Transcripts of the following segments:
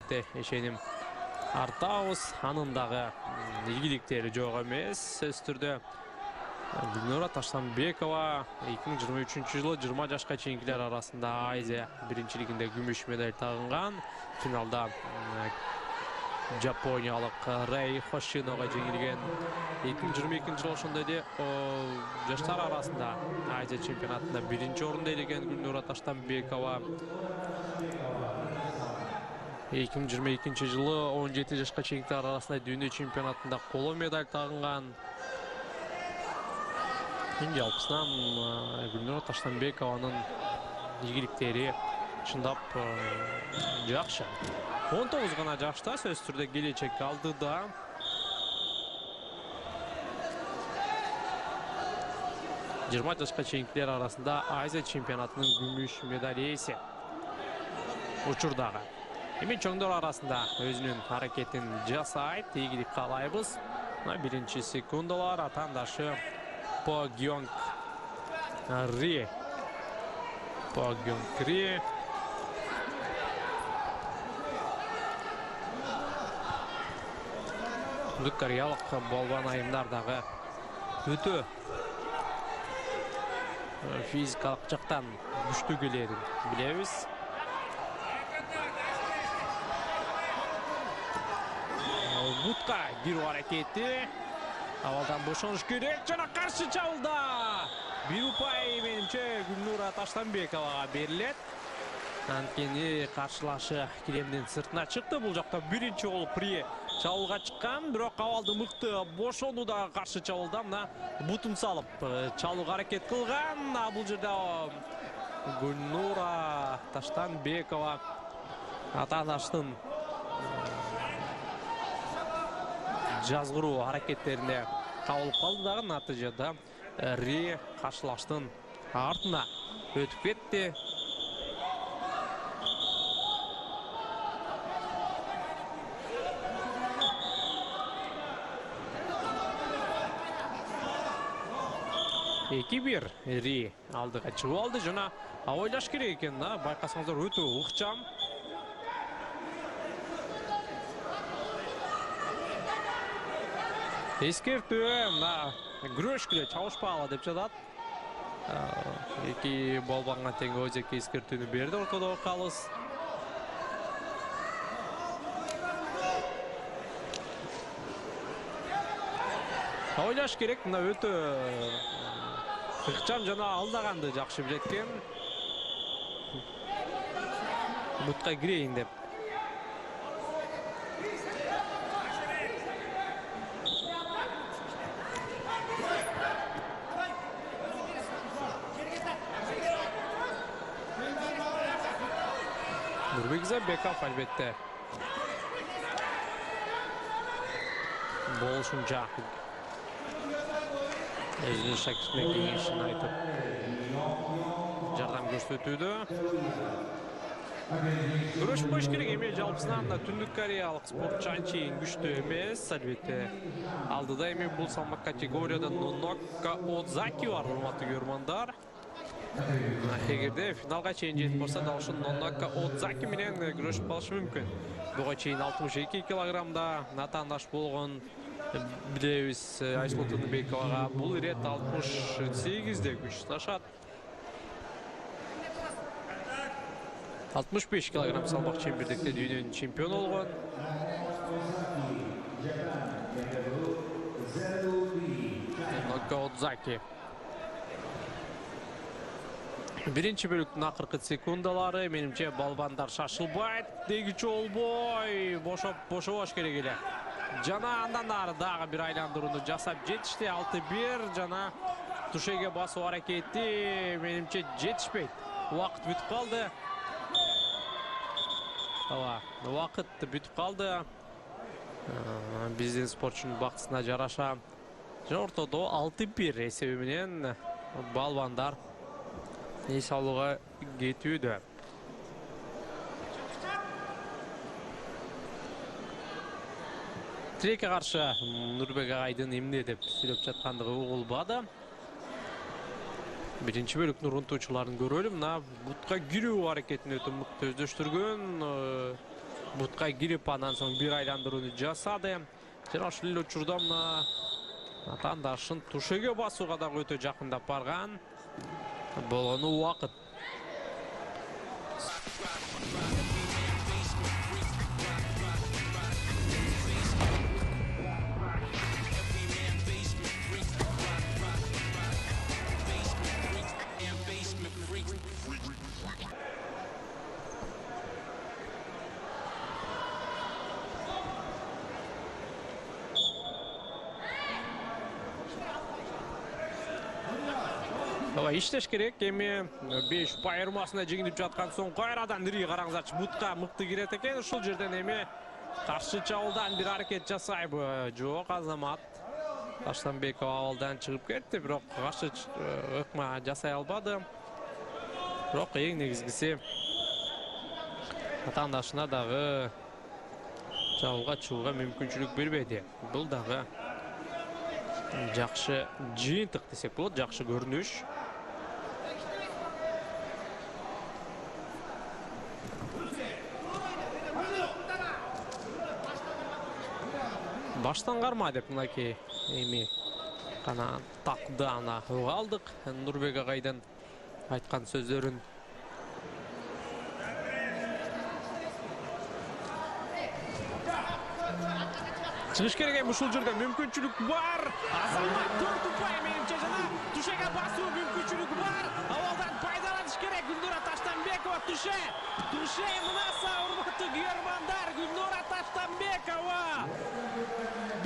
албетте ишеним артабыз. Анын дагы ийгиликтери жок эмес. Сөз түрдө Гүлнура Таштанбекова 2023 жылы 20 жашка чейинкилер арасында Азия биринчилигинде күмүш медаль тагынган. Финалда Жапониялык Рэй Хошинога жеңилген. 2022 жылы ошондой эле жаштар арасында Азия чемпионатында биринчи орунда элеген Гүлнура Таштанбекова 2022 жылы 17 жашка чейинкилер арасында дүйнө чемпионатында коло медаль тагынган. Жалпысынан Гүлнура Таштанбекованын ийгиликтери чындап жакшы. 19 гана жашта, сөз түрдө келечек алдыда. Жыйырма жашка чейинкилер арасында Азия чемпионатынын күмүш медаль ээси. Учурдагы эми чоңдор арасында өзүнүн аракетин жасайт, ийгилик каалайбыз. Биринчи секундалар атаандашы По Гёнг Ри. Түндүк кореялык балбан айымдар дагы өтө физикалык жактан күчтүү келерин билебиз. Бутка кирүү аракети. Авалдан бошоныш керек, жана каршы чабуулда. Бир упай менимче Гүлнура Таштанбековага берилет. Анткени каршылашы килемдин сыртына чыкты. Бул жакта биринчи болуп Ри чабуулга чыккан, бирок абалды мыкты бошонууда каршы чабуулда мына бутун салып чабууга аракет кылган. Бул жерде Гүлнура Таштанбекова атаанаштын жазгыруу аракеттерине кабылып калды дагы. Натыйжада Ри каршылаштын артына өтүп кетти. Эки бир Ри алдыга чыгып алды. Жана ойлош керек экен да, байкасаңыздар өтө ыкчам. Эскертүү, мына күрөшкүлө чабышпагыла деп жатат. Эки балбанга тең өзекке эскертүүнү берди ортодогу калыс. Ойлош керек, мына өтө ыкчам жана алдаганды жакшы билет экен. Бутка кирейин деп. Нурбекзатбеков албетте болушунча өзүнүн шакиртине кеңешин айтып жардам көрсөтүүдө. Күрөш бош керек эми жалпысынан түндүк кореялык спортчу анчейин күчтүү эмес. Албетте алдыда эми бул салмак категорияда Нонока Одзаки бар, урматтуу көрөрмандар. Эгерде финалга чейин жетип барса, дал ушул Нонока Одзаки менен күрөшүп калышы мүмкүн. Буга чейин 62 килограммда натаандаш болгон билебиз Айсулу Тыныбековага. Бул ирет 68де күч ташат. 65 килограмм салмак чембирдикте дүйнөнүн чемпиону болгон. Нонока Одзаки. Биринчи бөлүктүн акыркы секундалары, менимче балбандар шашылбайт. Дегичи болбой, бошобош керек эле. Жана андан ары дагы бир айландырууну жасап жетишти. 6-1 жана тушеге басуу аракети менимче жетишпейт. Убакыт бүтүп калды. Убакыт бүтүп калды. Биздин спортчунун бактысына жараша ортодо 6-1 эсеби менен балбандар эс алууга кетүүдө. Тилекке каршы Нурбек агайдын эмне деп сүйлөп жаткандыгы угулбады. Биринчи бөлүктүн урунтуучуларын көрөлү. Мына бутка кирүү аракетин өтө мыкты өздөштүргөн. бутқа кирип андан соң бир айландырууну жасады. Жана ушул эле учурда мына атаандашын тушеге басууга дагы өтө жакындап барган. Болгону убакыт. Иштеш керек. Эми 5 упай айырмасына жеңилип жаткан соң кайрадан ири караңыздарчы, бутка мыкты кирет экен. Ушул жерден эми каршы чабуулдан бир аракет жасайбы? Жок, Азамат Таштанбеков абалдан чыгып кетти, бирок каршы ыкма жасай албады. Бирок эң негизгиси атаандашына дагы чабуулга чыгууга мүмкүнчүлүк бербеди. Бул дагы жакшы жыйынтык десек болот, жакшы көрүнүш. Баштан карма деп мынакей эми кана такды ана уга алдык. Нурбек агайдын айткан сөздөрүн. Чыгыш керек эми ушул жерде мүмкүнчүлүк бар. Азамат 4 упай менимче жана тушеге басуу мүмкүнчүлүгү бар. Абалдан пайдаланыш керек. Гүлнура Таштанбекова туше мынаса, урматтуу көрөрмандар, Гүлнура Таштанбекова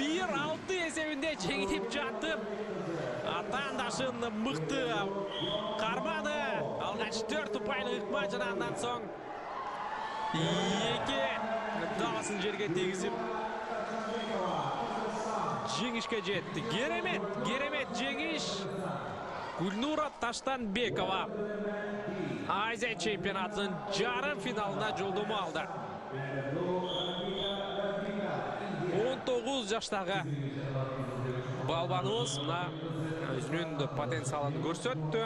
1-6 эсебинде жеңилип жатып, атаандашын мыкты кармады. Алгач 4 упайлык ыкма жана андан соң 2 дагысын жерге тийгизип жеңишке жетти. Керемет жеңиш. Гүлнура Таштанбекова Азия чемпионатынын жарым финалына жолдомо алды. 19 жаштагы балбаныбыз мына өзүнүн потенциалын көрсөттү.